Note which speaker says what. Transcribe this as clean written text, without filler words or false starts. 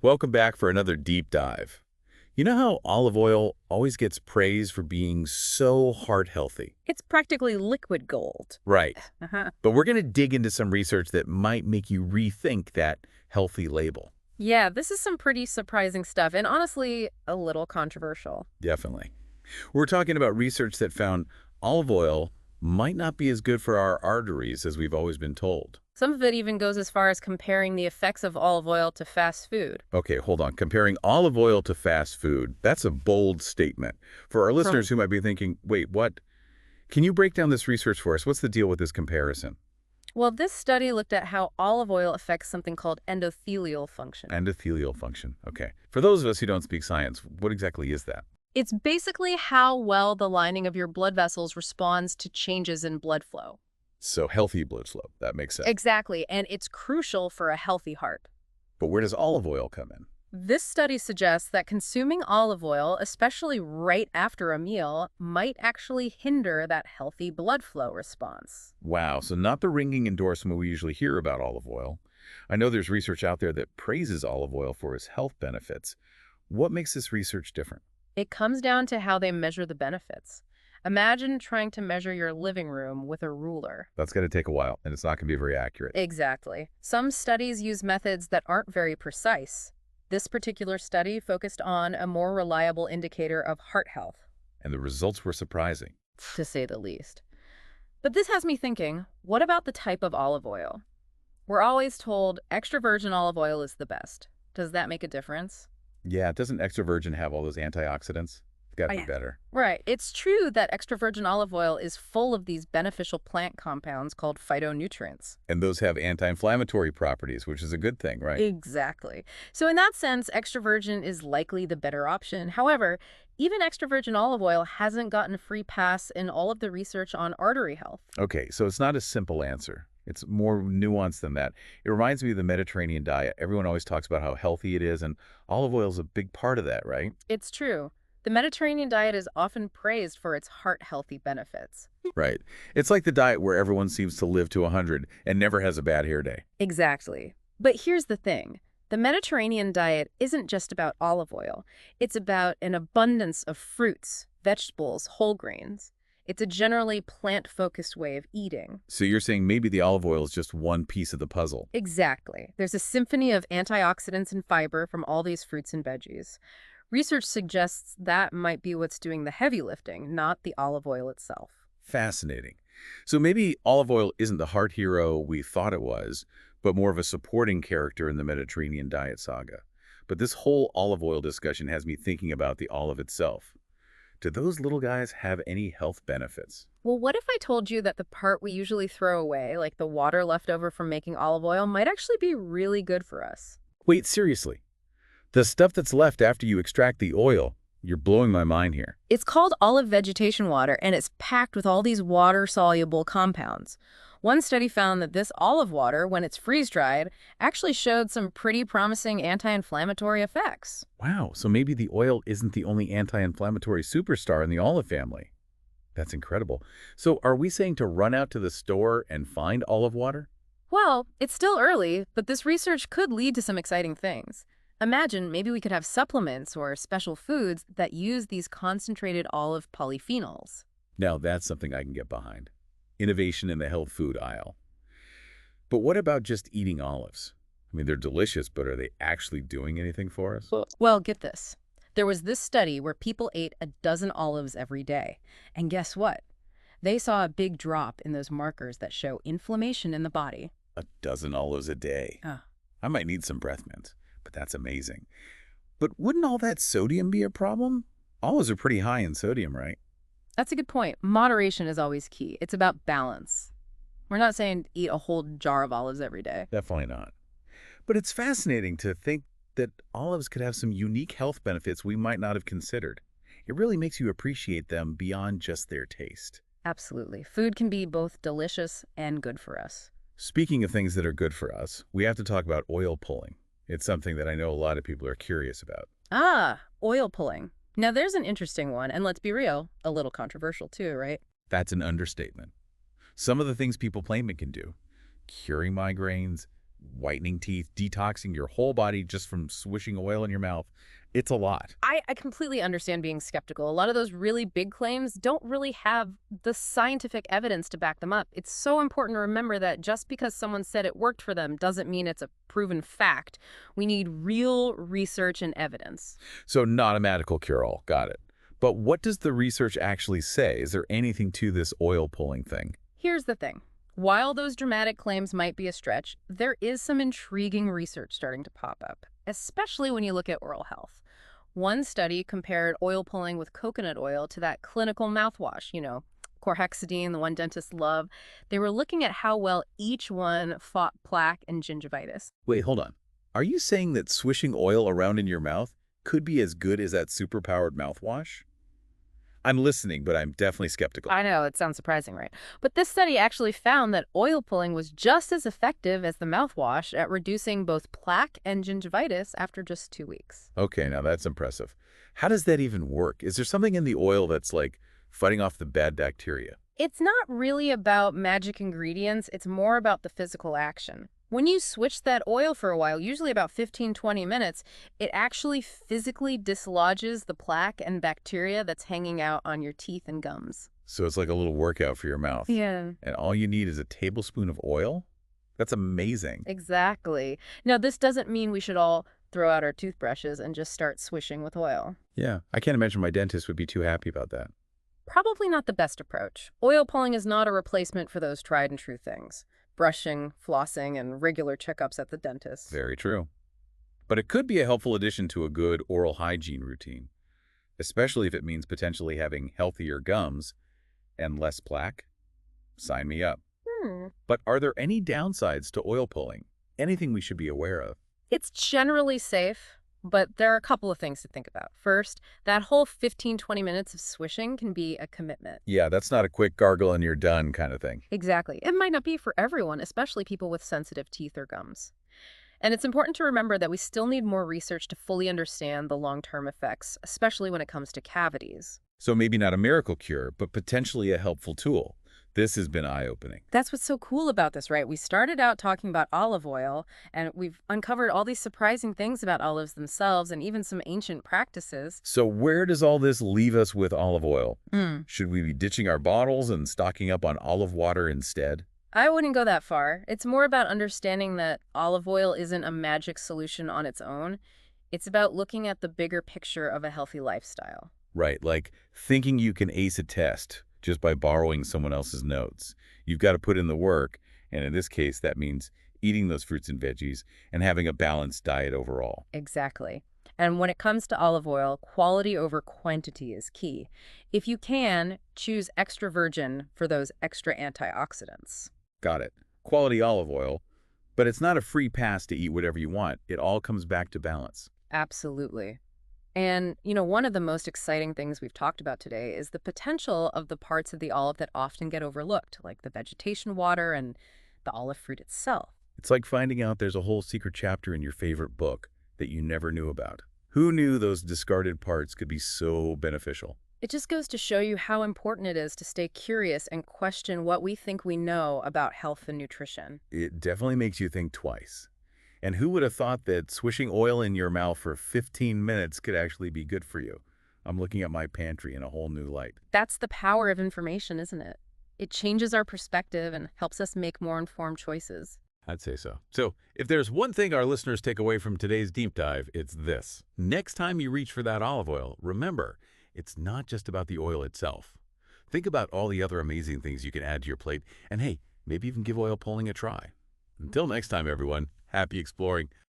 Speaker 1: Welcome back for another deep dive. You know how olive oil always gets praised for being so heart healthy?
Speaker 2: It's practically liquid gold.
Speaker 1: Right.
Speaker 2: Uh-huh.
Speaker 1: But we're going to dig into some research that might make you rethink that healthy label.
Speaker 2: Yeah, this is some pretty surprising stuff, and honestly, a little controversial.
Speaker 1: Definitely. We're talking about research that found olive oil might not be as good for our arteries as we've always been told.
Speaker 2: Some of it even goes as far as comparing the effects of olive oil to fast food.
Speaker 1: Okay, hold on. Comparing olive oil to fast food, that's a bold statement. For our listeners who might be thinking, wait, what? Can you break down this research for us? What's the deal with this comparison?
Speaker 2: Well, this study looked at how olive oil affects something called endothelial function.
Speaker 1: Endothelial function. Okay. For those of us who don't speak science, what exactly is that?
Speaker 2: It's basically how well the lining of your blood vessels responds to changes in blood flow.
Speaker 1: So healthy blood flow. That makes sense.
Speaker 2: Exactly, and it's crucial for a healthy heart.
Speaker 1: But where does olive oil come in?
Speaker 2: This study suggests that consuming olive oil, especially right after a meal, might actually hinder that healthy blood flow response.
Speaker 1: Wow. So not the ringing endorsement we usually hear about olive oil. I know there's research out there that praises olive oil for its health benefits. What makes this research different?
Speaker 2: It comes down to how they measure the benefits. Imagine trying to measure your living room with a ruler.
Speaker 1: That's going to take a while, and it's not going to be very accurate.
Speaker 2: Exactly. Some studies use methods that aren't very precise. This particular study focused on a more reliable indicator of heart health,
Speaker 1: And the results were surprising.
Speaker 2: to say the least. But this has me thinking, what about the type of olive oil? We're always told extra virgin olive oil is the best. Does that make a difference?
Speaker 1: Yeah, doesn't extra virgin have all those antioxidants? It's got to be better.
Speaker 2: Right. It's true that extra virgin olive oil is full of these beneficial plant compounds called phytonutrients.
Speaker 1: And those have anti-inflammatory properties, which is a good thing, right?
Speaker 2: Exactly. So in that sense, extra virgin is likely the better option. However, even extra virgin olive oil hasn't gotten a free pass in all of the research on artery health.
Speaker 1: Okay, so it's not a simple answer. It's more nuanced than that. It reminds me of the Mediterranean diet. Everyone always talks about how healthy it is, and olive oil is a big part of that, right?
Speaker 2: It's true. The Mediterranean diet is often praised for its heart-healthy benefits.
Speaker 1: Right. It's like the diet where everyone seems to live to 100 and never has a bad hair day.
Speaker 2: Exactly. But here's the thing. The Mediterranean diet isn't just about olive oil. It's about an abundance of fruits, vegetables, whole grains. It's a generally plant-focused way of eating.
Speaker 1: So you're saying maybe the olive oil is just one piece of the puzzle.
Speaker 2: Exactly. There's a symphony of antioxidants and fiber from all these fruits and veggies. Research suggests that might be what's doing the heavy lifting, not the olive oil itself.
Speaker 1: Fascinating. So maybe olive oil isn't the heart hero we thought it was, but more of a supporting character in the Mediterranean diet saga. But this whole olive oil discussion has me thinking about the olive itself. Do those little guys have any health benefits?
Speaker 2: Well, what if I told you that the part we usually throw away, like the water left over from making olive oil, might actually be really good for us?
Speaker 1: Wait, seriously? The stuff that's left after you extract the oil, you're blowing my mind here.
Speaker 2: It's called olive vegetation water, and it's packed with all these water-soluble compounds. One study found that this olive water, when it's freeze-dried, actually showed some pretty promising anti-inflammatory effects.
Speaker 1: Wow, so maybe the oil isn't the only anti-inflammatory superstar in the olive family. That's incredible. So are we saying to run out to the store and find olive water?
Speaker 2: Well, it's still early, but this research could lead to some exciting things. Imagine maybe we could have supplements or special foods that use these concentrated olive polyphenols.
Speaker 1: Now that's something I can get behind. Innovation in the health food aisle. But what about just eating olives? I mean, they're delicious, but are they actually doing anything for us?
Speaker 2: Well, get this. There was this study where people ate a dozen olives every day. And guess what? They saw a big drop in those markers that show inflammation in the body.
Speaker 1: A dozen olives a day. I might need some breath mints, but that's amazing. But wouldn't all that sodium be a problem? Olives are pretty high in sodium, right?
Speaker 2: That's a good point. Moderation is always key. It's about balance. We're not saying eat a whole jar of olives every day.
Speaker 1: Definitely not. But it's fascinating to think that olives could have some unique health benefits we might not have considered. It really makes you appreciate them beyond just their taste.
Speaker 2: Absolutely. Food can be both delicious and good for us.
Speaker 1: Speaking of things that are good for us, we have to talk about oil pulling. It's something that I know a lot of people are curious about.
Speaker 2: Ah, oil pulling. Now there's an interesting one, and let's be real, a little controversial too, right?
Speaker 1: That's an understatement. Some of the things people claim it can do, curing migraines, whitening teeth, detoxing your whole body just from swishing oil in your mouth. It's a lot.
Speaker 2: I completely understand being skeptical. A lot of those really big claims don't really have the scientific evidence to back them up. It's so important to remember that just because someone said it worked for them doesn't mean it's a proven fact. We need real research and evidence.
Speaker 1: So not a medical cure-all. Got it. But what does the research actually say? Is there anything to this oil pulling thing?
Speaker 2: Here's the thing. While those dramatic claims might be a stretch, there is some intriguing research starting to pop up, especially when you look at oral health. One study compared oil pulling with coconut oil to that clinical mouthwash, chlorhexidine, the one dentists love. They were looking at how well each one fought plaque and gingivitis.
Speaker 1: Wait, hold on. Are you saying that swishing oil around in your mouth could be as good as that superpowered mouthwash? I'm listening, but I'm definitely skeptical.
Speaker 2: I know, it sounds surprising, right? But this study actually found that oil pulling was just as effective as the mouthwash at reducing both plaque and gingivitis after just 2 weeks.
Speaker 1: Okay, now that's impressive. How does that even work? Is there something in the oil that's like fighting off the bad bacteria?
Speaker 2: It's not really about magic ingredients, it's more about the physical action. When you switch that oil for a while, usually about 15-20 minutes, it actually physically dislodges the plaque and bacteria that's hanging out on your teeth and gums.
Speaker 1: So it's like a little workout for your mouth.
Speaker 2: Yeah.
Speaker 1: And all you need is a tablespoon of oil? That's amazing.
Speaker 2: Exactly. Now, this doesn't mean we should all throw out our toothbrushes and just start swishing with oil.
Speaker 1: Yeah, I can't imagine my dentist would be too happy about that.
Speaker 2: Probably not the best approach. Oil pulling is not a replacement for those tried and true things. Brushing, flossing, and regular checkups at the dentist.
Speaker 1: Very true. But it could be a helpful addition to a good oral hygiene routine, especially if it means potentially having healthier gums and less plaque. Sign me up. But are there any downsides to oil pulling? Anything we should be aware of?
Speaker 2: It's generally safe, but there are a couple of things to think about. First, that whole 15-20 minutes of swishing can be a commitment.
Speaker 1: Yeah, that's not a quick gargle and you're done kind of thing.
Speaker 2: Exactly. It might not be for everyone, especially people with sensitive teeth or gums. And it's important to remember that we still need more research to fully understand the long-term effects, especially when it comes to cavities.
Speaker 1: So maybe not a miracle cure, but potentially a helpful tool. This has been eye-opening.
Speaker 2: That's what's so cool about this, right? We started out talking about olive oil, and we've uncovered all these surprising things about olives themselves and even some ancient practices.
Speaker 1: So where does all this leave us with olive oil? Should we be ditching our bottles and stocking up on olive water instead?
Speaker 2: I wouldn't go that far. It's more about understanding that olive oil isn't a magic solution on its own. It's about looking at the bigger picture of a healthy lifestyle.
Speaker 1: Right, like thinking you can ace a test just by borrowing someone else's notes. You've got to put in the work, and in this case, that means eating those fruits and veggies and having a balanced diet overall.
Speaker 2: Exactly. And when it comes to olive oil, quality over quantity is key. If you can, choose extra virgin for those extra antioxidants.
Speaker 1: Got it. Quality olive oil, but it's not a free pass to eat whatever you want. It all comes back to balance.
Speaker 2: Absolutely. And, one of the most exciting things we've talked about today is the potential of the parts of the olive that often get overlooked, like the vegetation water and the olive fruit itself.
Speaker 1: It's like finding out there's a whole secret chapter in your favorite book that you never knew about. Who knew those discarded parts could be so beneficial?
Speaker 2: It just goes to show you how important it is to stay curious and question what we think we know about health and nutrition.
Speaker 1: It definitely makes you think twice. And who would have thought that swishing oil in your mouth for 15 minutes could actually be good for you? I'm looking at my pantry in a whole new light.
Speaker 2: That's the power of information, isn't it? It changes our perspective and helps us make more informed choices.
Speaker 1: I'd say so. So, if there's one thing our listeners take away from today's deep dive, it's this. Next time you reach for that olive oil, remember, it's not just about the oil itself. Think about all the other amazing things you can add to your plate, and hey, maybe even give oil pulling a try. Until next time, everyone, happy exploring.